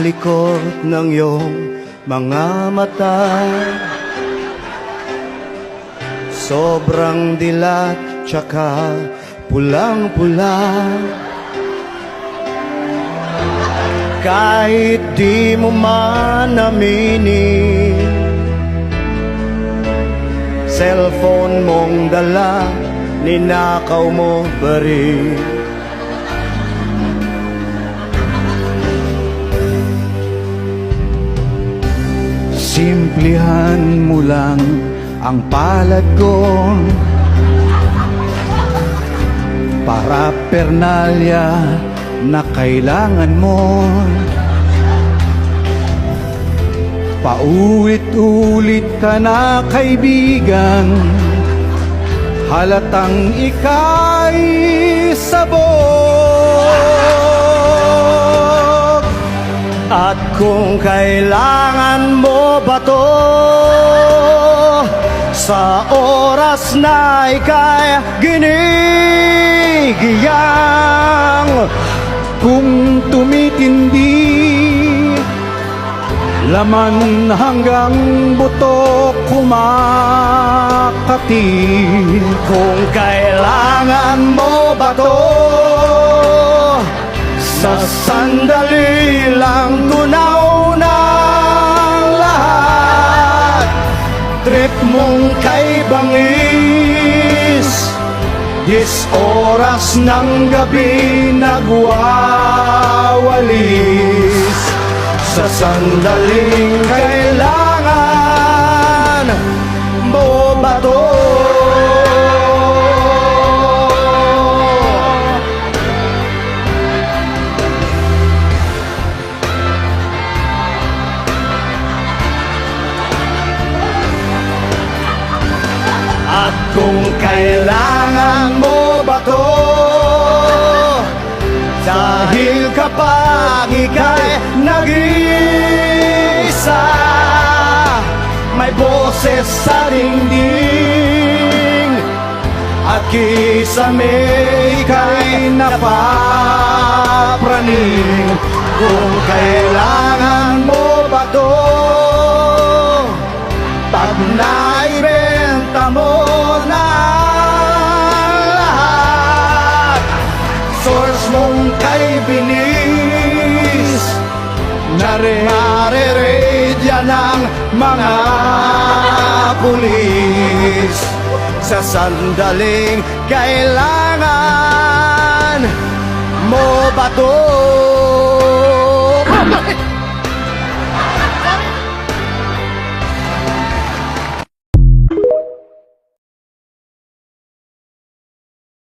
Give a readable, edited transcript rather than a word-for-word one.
likod ng iyong mga mata. Sobrang dilat tsaka pulang-pula. Kahit di mo man aminin, cellphone mong dala, ninakaw mo ba rin? Simplihan mo lang ang palad ko, para pernalya na kailangan mo. Paulit-ulit ka na kaibigan, halatang ika'y sabog. At kung kailangan mo ba to, sa oras na ika'y ginigiyang, kung tumitindi, laman hanggang buto kumakati. kung kailangan mo ba to, sa sandali lang tunaw ng lahat. Trip mong kay bangis, 10 oras ng gabi nagwawalis. Sa sandaling kailangan mo ba to? At kung kailangan mo ba to, dahil kapag ika'y nag-iisa, may boses sa dingding, at kisame ika'y napapraning. Kung kailangan mo ba to, pag naibenta mo na lahat, source mong kay binis, nare-raid yan ang mga pulis. Sa sandaling kailangan mo ba to?